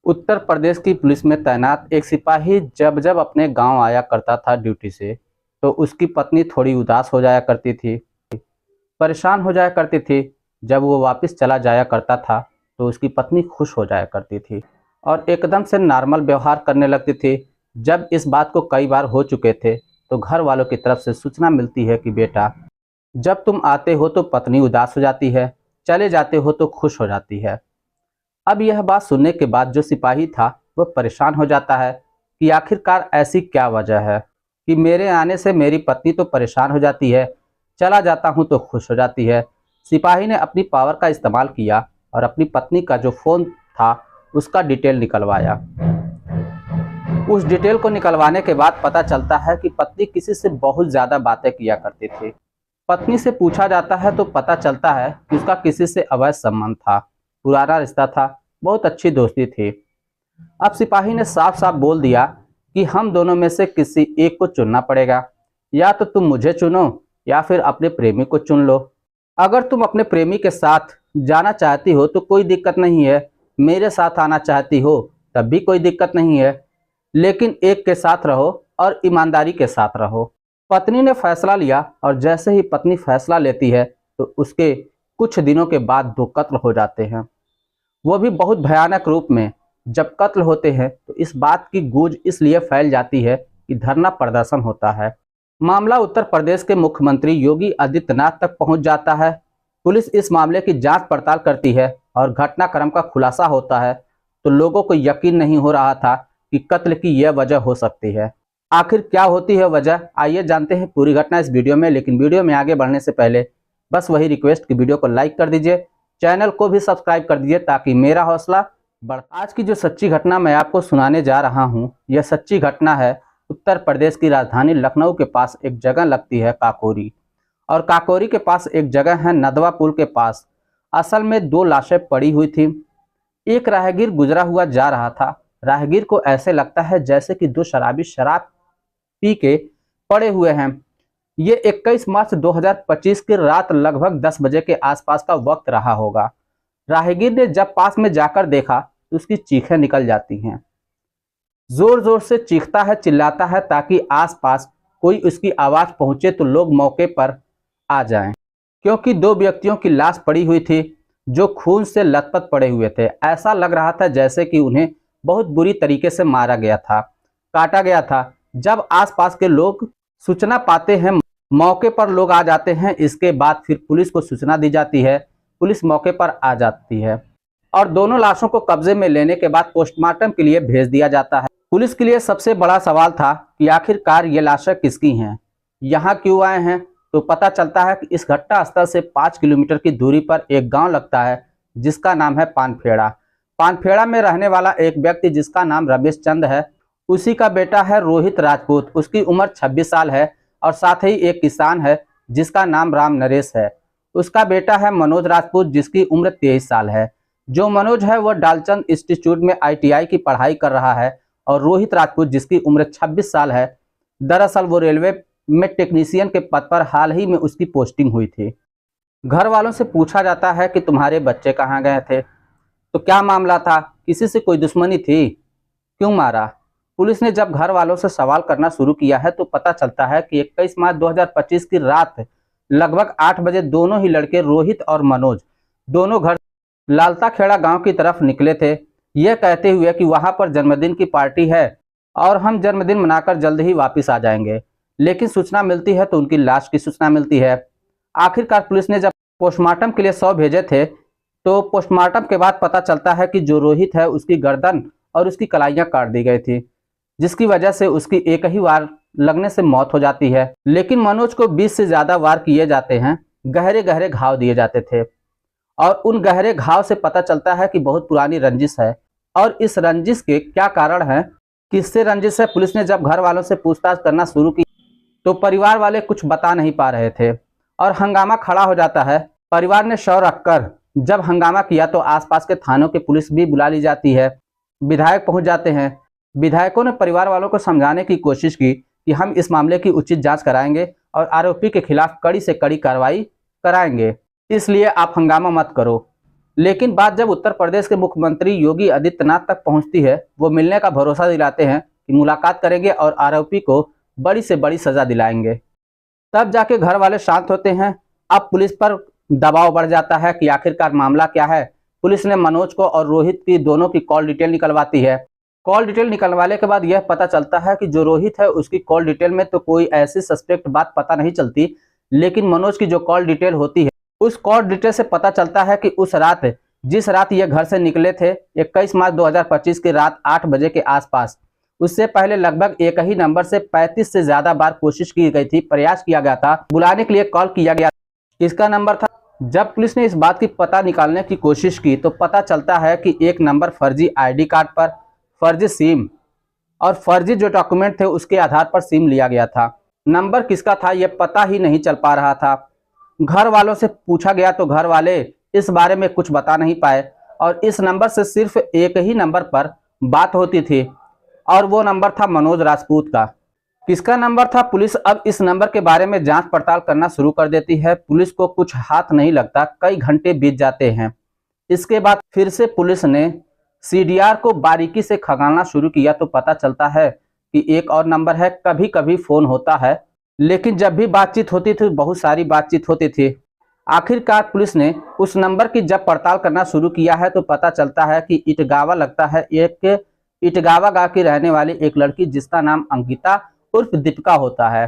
उत्तर प्रदेश की पुलिस में तैनात एक सिपाही जब जब अपने गांव आया करता था ड्यूटी से, तो उसकी पत्नी थोड़ी उदास हो जाया करती थी, परेशान हो जाया करती थी। जब वो वापस चला जाया करता था तो उसकी पत्नी खुश हो जाया करती थी और एकदम से नॉर्मल व्यवहार करने लगती थी। जब इस बात को कई बार हो चुके थे तो घर वालों की तरफ से सूचना मिलती है कि बेटा, जब तुम आते हो तो पत्नी उदास हो जाती है, चले जाते हो तो खुश हो जाती है। अब यह बात सुनने के बाद जो सिपाही था वह परेशान हो जाता है कि आखिरकार ऐसी क्या वजह है कि मेरे आने से मेरी पत्नी तो परेशान हो जाती है, चला जाता हूं तो खुश हो जाती है। सिपाही ने अपनी पावर का इस्तेमाल किया और अपनी पत्नी का जो फ़ोन था उसका डिटेल निकलवाया। उस डिटेल को निकलवाने के बाद पता चलता है कि पत्नी किसी से बहुत ज़्यादा बातें किया करती थी। पत्नी से पूछा जाता है तो पता चलता है कि उसका किसी से अवैध संबंध था, पुराना रिश्ता था, बहुत अच्छी दोस्ती थी। अब सिपाही ने साफ साफ बोल दिया कि हम दोनों में से किसी एक को चुनना पड़ेगा, या तो तुम मुझे चुनो या फिर अपने प्रेमी को चुन लो। अगर तुम अपने प्रेमी के साथ जाना चाहती हो तो कोई दिक्कत नहीं है, मेरे साथ आना चाहती हो तब भी कोई दिक्कत नहीं है, लेकिन एक के साथ रहो और ईमानदारी के साथ रहो। पत्नी ने फैसला लिया और जैसे ही पत्नी फैसला लेती है तो उसके कुछ दिनों के बाद दो कत्ल हो जाते हैं, वो भी बहुत भयानक रूप में। जब कत्ल होते हैं तो इस बात की गूंज इसलिए फैल जाती है कि धरना प्रदर्शन होता है। मामला उत्तर प्रदेश के मुख्यमंत्री योगी आदित्यनाथ तक पहुंच जाता है। पुलिस इस मामले की जांच पड़ताल करती है और घटनाक्रम का खुलासा होता है तो लोगों को यकीन नहीं हो रहा था कि कत्ल की यह वजह हो सकती है। आखिर क्या होती है वजह, आइए जानते हैं पूरी घटना इस वीडियो में। लेकिन वीडियो में आगे बढ़ने से पहले बस वही रिक्वेस्ट कि वीडियो को लाइक कर दीजिए, चैनल को भी सब्सक्राइब कर दीजिए ताकि मेरा हौसला बढ़। आज की जो सच्ची घटना मैं आपको सुनाने जा रहा हूँ, यह सच्ची घटना है उत्तर प्रदेश की राजधानी लखनऊ के पास एक जगह लगती है काकोरी, और काकोरी के पास एक जगह है नदवा पुल के पास। असल में दो लाशें पड़ी हुई थी। एक राहगीर गुजरा हुआ जा रहा था। राहगीर को ऐसे लगता है जैसे कि दो शराबी शराब पी के पड़े हुए हैं। ये 21 मार्च 2025 की रात लगभग 10 बजे के आसपास का वक्त रहा होगा। राहगीर ने जब पास में जाकर देखा तो उसकी चीखें निकल जाती हैं। जोर जोर से चीखता है, चिल्लाता है ताकि आसपास कोई उसकी आवाज पहुंचे तो लोग मौके पर आ जाएं, क्योंकि दो व्यक्तियों की लाश पड़ी हुई थी जो खून से लथपथ पड़े हुए थे। ऐसा लग रहा था जैसे कि उन्हें बहुत बुरी तरीके से मारा गया था, काटा गया था। जब आसपास के लोग सूचना पाते हैं, मौके पर लोग आ जाते हैं। इसके बाद फिर पुलिस को सूचना दी जाती है, पुलिस मौके पर आ जाती है और दोनों लाशों को कब्जे में लेने के बाद पोस्टमार्टम के लिए भेज दिया जाता है। पुलिस के लिए सबसे बड़ा सवाल था कि आखिरकार ये लाशें किसकी हैं, यहाँ क्यों आए हैं। तो पता चलता है कि इस घटना स्थल से 5 किलोमीटर की दूरी पर एक गांव लगता है जिसका नाम है पानखेड़ा। पानखेड़ा में रहने वाला एक व्यक्ति जिसका नाम रमेश चंद है, उसी का बेटा है रोहित राजपूत, उसकी उम्र 26 साल है। और साथ ही एक किसान है जिसका नाम राम नरेश है, उसका बेटा है मनोज राजपूत जिसकी उम्र 23 साल है। जो मनोज है वह डालचंद इंस्टीट्यूट में ITI की पढ़ाई कर रहा है और रोहित राजपूत जिसकी उम्र 26 साल है, दरअसल वो रेलवे में टेक्नीशियन के पद पर हाल ही में उसकी पोस्टिंग हुई थी। घर वालों से पूछा जाता है कि तुम्हारे बच्चे कहाँ गए थे, तो क्या मामला था, किसी से कोई दुश्मनी थी, क्यों मारा। पुलिस ने जब घर वालों से सवाल करना शुरू किया है तो पता चलता है कि 21 मार्च 2025 की रात लगभग 8 बजे दोनों ही लड़के रोहित और मनोज दोनों घर लालता खेड़ा गांव की तरफ निकले थे, यह कहते हुए कि वहां पर जन्मदिन की पार्टी है और हम जन्मदिन मनाकर जल्द ही वापस आ जाएंगे। लेकिन सूचना मिलती है तो उनकी लाश की सूचना मिलती है। आखिरकार पुलिस ने जब पोस्टमार्टम के लिए 100 भेजे थे तो पोस्टमार्टम के बाद पता चलता है कि जो रोहित है उसकी गर्दन और उसकी कलाइयां काट दी गई थी, जिसकी वजह से उसकी एक ही वार लगने से मौत हो जाती है। लेकिन मनोज को 20 से ज्यादा वार किए जाते हैं, गहरे गहरे घाव दिए जाते थे और उन गहरे घाव से पता चलता है कि बहुत पुरानी रंजिश है। और इस रंजिश के क्या कारण है, किससे रंजिश है, पुलिस ने जब घर वालों से पूछताछ करना शुरू की तो परिवार वाले कुछ बता नहीं पा रहे थे और हंगामा खड़ा हो जाता है। परिवार ने शव रखकर जब हंगामा किया तो आसपास के थानों की पुलिस भी बुला ली जाती है, विधायक पहुंच जाते हैं। विधायकों ने परिवार वालों को समझाने की कोशिश की कि हम इस मामले की उचित जांच कराएंगे और आरोपी के खिलाफ कड़ी से कड़ी कार्रवाई कराएंगे, इसलिए आप हंगामा मत करो। लेकिन बात जब उत्तर प्रदेश के मुख्यमंत्री योगी आदित्यनाथ तक पहुंचती है, वो मिलने का भरोसा दिलाते हैं कि मुलाकात करेंगे और आरोपी को बड़ी से बड़ी सजा दिलाएंगे। तब जाके घर वाले शांत होते हैं। अब पुलिस पर दबाव बढ़ जाता है कि आखिरकार मामला क्या है। पुलिस ने मनोज को और रोहित की दोनों की कॉल डिटेल निकलवाती है। कॉल डिटेल निकलवाने के बाद यह पता चलता है कि जो रोहित है उसकी कॉल डिटेल में तो कोई ऐसी सस्पेक्ट बात पता नहीं चलती, लेकिन मनोज की जो कॉल डिटेल होती है उस कॉल डिटेल से पता चलता है कि उस रात, जिस रात ये घर से निकले थे 21 मार्च 2025 की रात 8 बजे के आसपास, उससे पहले लगभग एक ही नंबर से 35 से ज्यादा बार कोशिश की गई थी, प्रयास किया गया था, बुलाने के लिए कॉल किया गया। इसका नंबर था। जब पुलिस ने इस बात की पता निकालने की कोशिश की तो पता चलता है कि एक नंबर फर्जी आईडी कार्ड पर, फर्जी सिम और फर्जी जो डॉक्यूमेंट थे उसके आधार पर सिम लिया गया था। नंबर किसका था यह पता ही नहीं चल पा रहा था। घर वालों से पूछा गया तो घर वाले इस बारे में कुछ बता नहीं पाए और इस नंबर से सिर्फ एक ही नंबर पर बात होती थी और वो नंबर था मनोज राजपूत का। किसका नंबर था? पुलिस अब इस नंबर के बारे में जांच पड़ताल करना शुरू कर देती है। पुलिस को कुछ हाथ नहीं लगता, कई घंटे बीत जाते हैं। इसके बाद फिर से पुलिस ने सीडीआर को बारीकी से खंगालना शुरू किया तो पता चलता है कि एक और नंबर है। कभी कभी फोन होता है, लेकिन जब भी बातचीत होती थी बहुत सारी बातचीत होती थी। आखिरकार पुलिस ने उस नंबर की जब पड़ताल करना शुरू किया है तो पता चलता है कि इटगावा लगता है, एक इटगावा गांव की रहने वाली एक लड़की जिसका नाम अंकिता उर्फ दीपिका होता है।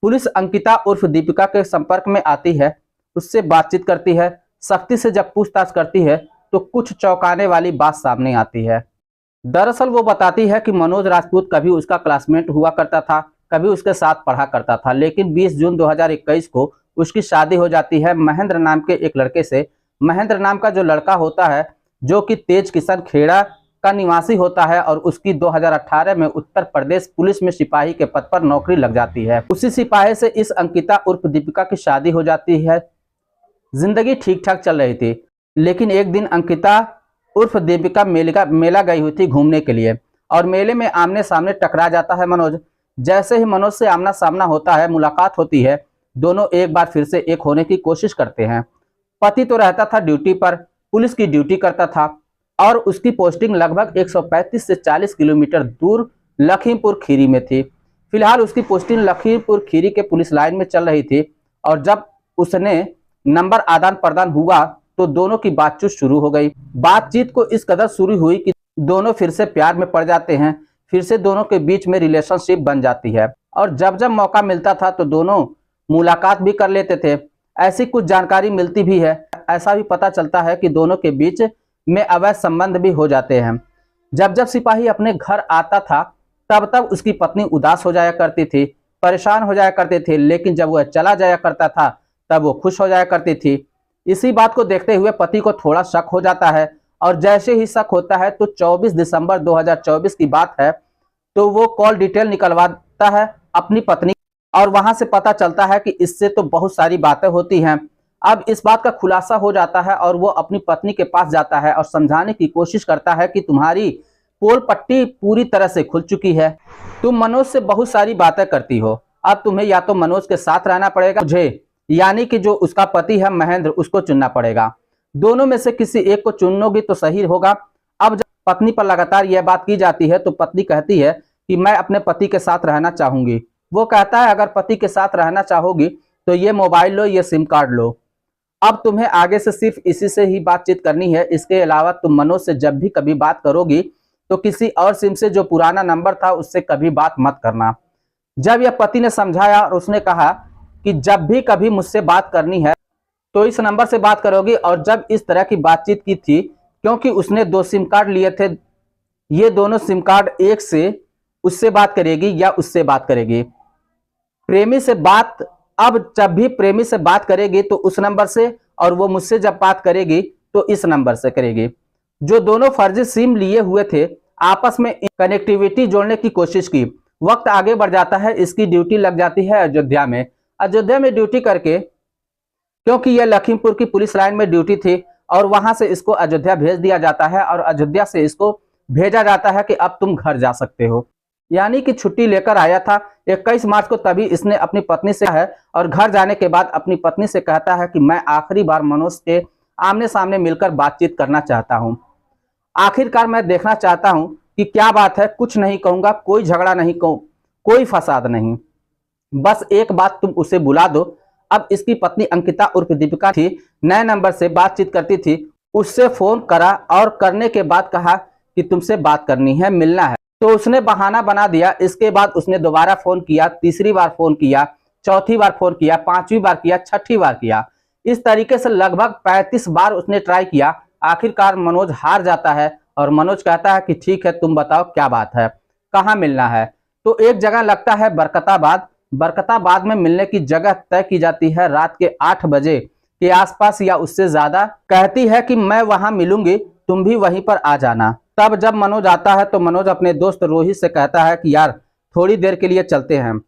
पुलिस अंकिता उर्फ दीपिका के संपर्क में आती है, उससे बातचीत करती है। सख्ती से जब पूछताछ करती है तो कुछ चौंकाने वाली बात सामने आती है। दरअसल वो बताती है कि मनोज राजपूत कभी उसका क्लासमेट हुआ करता था, कभी उसके साथ पढ़ा करता था, लेकिन 20 जून 2021 को उसकी शादी हो जाती है महेंद्र नाम के एक लड़के से। महेंद्र नाम का जो लड़का होता है जो कि तेज किशन खेड़ा का निवासी होता है और उसकी 2018 में उत्तर प्रदेश पुलिस में सिपाही के पद पर नौकरी लग जाती है। उसी सिपाही से इस अंकिता उर्फ दीपिका की शादी हो जाती है। जिंदगी ठीक ठाक चल रही थी, लेकिन एक दिन अंकिता उर्फ दीपिका मेला गई हुई थी घूमने के लिए और मेले में आमने सामने टकरा जाता है मनोज। जैसे ही मनोज से आमना सामना होता है, मुलाकात होती है, दोनों एक बार फिर से एक होने की कोशिश करते हैं। पति तो रहता था ड्यूटी पर, पुलिस की ड्यूटी करता था और उसकी पोस्टिंग लगभग 135 से 40 किलोमीटर दूर लखीमपुर खीरी में थी। फिलहाल उसकी पोस्टिंग लखीमपुर खीरी के पुलिस लाइन में चल रही थी और जब उसने नंबर आदान प्रदान हुआ तो दोनों की बातचीत शुरू हो गई। बातचीत को इस कदर शुरू हुई कि दोनों फिर से प्यार में पड़ जाते हैं, फिर से दोनों के बीच में रिलेशनशिप बन जाती है और जब जब मौका मिलता था तो दोनों मुलाकात भी कर लेते थे। ऐसी कुछ जानकारी मिलती भी है। ऐसा भी पता चलता है कि दोनों के बीच में अवैध संबंध भी हो जाते हैं। जब जब सिपाही अपने घर आता था तब तब उसकी पत्नी उदास हो जाया करती थी, परेशान हो जाया करते थे, लेकिन जब वह चला जाया करता था तब वो खुश हो जाया करती थी। इसी बात को देखते हुए पति को थोड़ा शक हो जाता है और जैसे ही शक होता है तो 24 दिसंबर 2024 की बात है तो वो कॉल डिटेल निकलवाता है अपनी पत्नी और वहां से पता चलता है कि इससे तो बहुत सारी बातें होती हैं। अब इस बात का खुलासा हो जाता है और वो अपनी पत्नी के पास जाता है और समझाने की कोशिश करता है कि तुम्हारी पोल पट्टी पूरी तरह से खुल चुकी है, तुम मनोज से बहुत सारी बातें करती हो, अब तुम्हें या तो मनोज के साथ रहना पड़ेगा, मुझे यानी कि जो उसका पति है महेंद्र उसको चुनना पड़ेगा। दोनों में से किसी एक को चुनोगी तो सही होगा। अब जब पत्नी पर लगातार यह बात की जाती है तो पत्नी कहती है कि मैं अपने पति के साथ रहना चाहूंगी। वो कहता है अगर पति के साथ रहना चाहोगी तो ये मोबाइल लो, ये सिम कार्ड लो, अब तुम्हें आगे से सिर्फ इसी से ही बातचीत करनी है। इसके अलावा तुम मनोज से जब भी कभी बात करोगी तो किसी और सिम से जो पुराना नंबर था उससे कभी बात मत करना। जब यह पति ने समझाया और उसने कहा कि जब भी कभी मुझसे बात करनी है तो इस नंबर से बात करोगी और जब इस तरह की बातचीत की थी, क्योंकि उसने 2 सिम कार्ड लिए थे, ये दोनों सिम कार्ड एक से उससे बात करेगी या उससे बात करेगी। प्रेमी से बात, अब जब भी प्रेमी से बात करेगी तो उस नंबर से और वो मुझसे जब बात करेगी तो इस नंबर से करेगी। जो दोनों फर्जी सिम लिए हुए थे आपस में कनेक्टिविटी जोड़ने की कोशिश की। वक्त आगे बढ़ जाता है, इसकी ड्यूटी लग जाती है अयोध्या में। अयोध्या में ड्यूटी करके, क्योंकि यह लखीमपुर की पुलिस लाइन में ड्यूटी थी और वहां से इसको अयोध्या भेज दिया जाता है और अयोध्या से इसको भेजा जाता है कि अब तुम घर जा सकते हो, यानी कि छुट्टी लेकर आया था 21 मार्च को। तभी इसने अपनी पत्नी से है और घर जाने के बाद अपनी पत्नी से कहता है कि मैं आखिरी बार मनोज के आमने सामने मिलकर बातचीत करना चाहता हूँ। आखिरकार मैं देखना चाहता हूँ कि क्या बात है। कुछ नहीं कहूँगा, कोई झगड़ा नहीं कहूँ, कोई फसाद नहीं, बस एक बात तुम उसे बुला दो। अब इसकी पत्नी अंकिता उर्फ दीपिका थी, नए नंबर से बातचीत करती थी। उससे फोन करा और करने के बाद कहा कि तुमसे बात करनी है, मिलना है। तो उसने बहाना बना दिया। इसके बाद उसने दोबारा फोन किया, तीसरी बार फोन किया, चौथी बार फोन किया, पांचवी बार किया, छठी बार किया। इस तरीके से लगभग 35 बार उसने ट्राई किया। आखिरकार मनोज हार जाता है और मनोज कहता है कि ठीक है, तुम बताओ क्या बात है, कहाँ मिलना है। तो एक जगह लगता है बरकताबाद। बरकताबाद में मिलने की जगह तय की जाती है रात के 8 बजे के आसपास या उससे ज्यादा। कहती है कि मैं वहां मिलूंगी, तुम भी वहीं पर आ जाना। तब जब मनोज आता है तो मनोज अपने दोस्त रोहित से कहता है कि यार थोड़ी देर के लिए चलते हैं।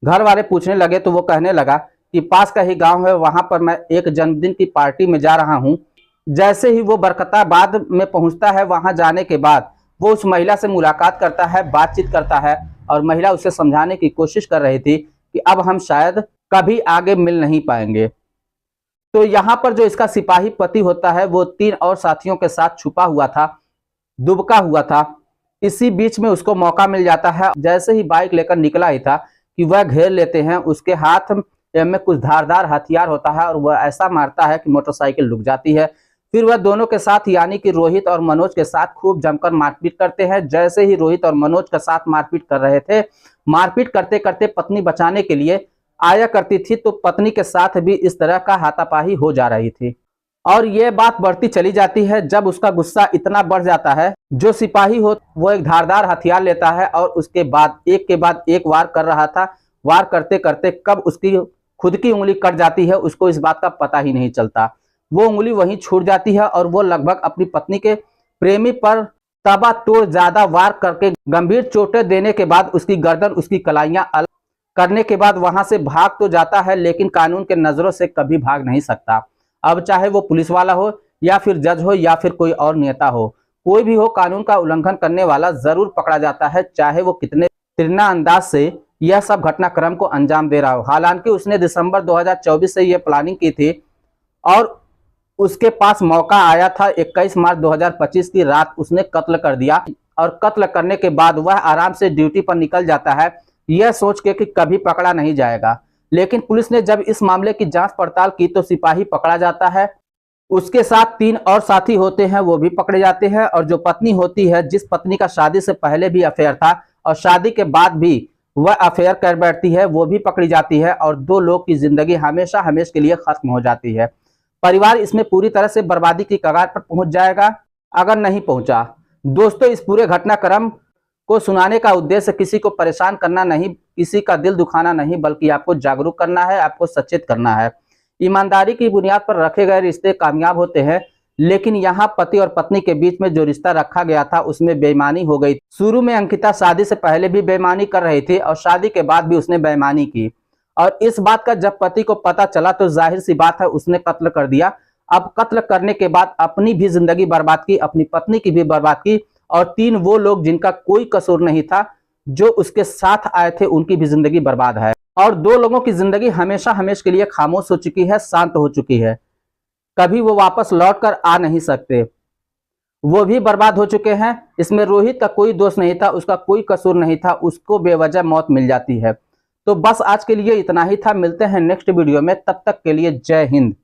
घर वाले पूछने लगे तो वो कहने लगा कि पास का ही गांव है, वहां पर मैं एक जन्मदिन की पार्टी में जा रहा हूं। जैसे ही वो बरकताबाद में पहुंचता है, वहां जाने के बाद वो उस महिला से मुलाकात करता है, बातचीत करता है और महिला उसे समझाने की कोशिश कर रही थी कि अब हम शायद कभी आगे मिल नहीं पाएंगे। तो यहाँ पर जो इसका सिपाही पति होता है वो 3 और साथियों के साथ छुपा हुआ था, दुबका हुआ था। इसी बीच में उसको मौका मिल जाता है। जैसे ही बाइक लेकर निकला ही था कि वह घेर लेते हैं। उसके हाथ में कुछ धारदार हथियार होता है और वह ऐसा मारता है कि मोटरसाइकिल रुक जाती है। फिर वह दोनों के साथ यानी कि रोहित और मनोज के साथ खूब जमकर मारपीट करते हैं। जैसे ही रोहित और मनोज के साथ मारपीट कर रहे थे, मारपीट करते करते पत्नी बचाने के लिए आया करती थी, तो पत्नी के साथ भी इस तरह का हाथापाई हो जा रही थी। और ये बात बढ़ती चली जाती है। जब उसका गुस्सा इतना बढ़ जाता है, जो सिपाही हो वो एक धारदार हथियार लेता है और उसके बाद एक वार कर रहा था। वार करते करते कब उसकी खुद की उंगली कट जाती है उसको इस बात का पता ही नहीं चलता। वो उंगली वहीं छूट जाती है और वो लगभग अपनी पत्नी के प्रेमी पर ताबड़तोड़ ज्यादा वार करके गंभीर चोटें देने के बाद उसकी गर्दन, उसकी कलाइयां अलग करने के बाद वहां से भाग तो जाता है, लेकिन कानून के नजरों से कभी भाग नहीं सकता। अब चाहे वो पुलिस वाला हो या फिर जज हो या फिर कोई और नेता हो, कोई भी हो, कानून का उल्लंघन करने वाला जरूर पकड़ा जाता है, चाहे वो कितने तिरना अंदाज से यह सब घटनाक्रम को अंजाम दे रहा हो। हालांकि उसने दिसंबर 2024 से यह प्लानिंग की थी और उसके पास मौका आया था। 21 मार्च 2025 की रात उसने कत्ल कर दिया और कत्ल करने के बाद वह आराम से ड्यूटी पर निकल जाता है, यह सोच के कि कभी पकड़ा नहीं जाएगा। लेकिन पुलिस ने जब इस मामले की जांच पड़ताल की तो सिपाही पकड़ा जाता है। उसके साथ 3 और साथी होते हैं, वो भी पकड़े जाते हैं। और जो पत्नी होती है, जिस पत्नी का शादी से पहले भी अफेयर था और शादी के बाद भी वह अफेयर कर बैठती है, वो भी पकड़ी जाती है। और 2 लोग की जिंदगी हमेशा हमेशा के लिए खत्म हो जाती है। परिवार इसमें पूरी तरह से बर्बादी की कगार पर पहुंच जाएगा अगर नहीं पहुंचा। दोस्तों, इस पूरे घटनाक्रम को सुनाने का उद्देश्य किसी को परेशान करना नहीं, किसी का दिल दुखाना नहीं, बल्कि आपको जागरूक करना है, आपको सचेत करना है। ईमानदारी की बुनियाद पर रखे गए रिश्ते कामयाब होते हैं, लेकिन यहाँ पति और पत्नी के बीच में जो रिश्ता रखा गया था उसमें बेईमानी हो गई। शुरू में अंकिता शादी से पहले भी बेईमानी कर रही थी और शादी के बाद भी उसने बेईमानी की। और इस बात का जब पति को पता चला तो जाहिर सी बात है उसने कत्ल कर दिया। अब कत्ल करने के बाद अपनी भी जिंदगी बर्बाद की, अपनी पत्नी की भी बर्बाद की और 3 वो लोग जिनका कोई कसूर नहीं था जो उसके साथ आए थे उनकी भी जिंदगी बर्बाद है। और 2 लोगों की जिंदगी हमेशा हमेशा के लिए खामोश हो चुकी है, शांत हो चुकी है। कभी वो वापस लौट कर आ नहीं सकते, वो भी बर्बाद हो चुके हैं। इसमें रोहित का कोई दोष नहीं था, उसका कोई कसूर नहीं था, उसको बेवजह मौत मिल जाती है। तो बस आज के लिए इतना ही था। मिलते हैं नेक्स्ट वीडियो में, तब तक के लिए जय हिंद।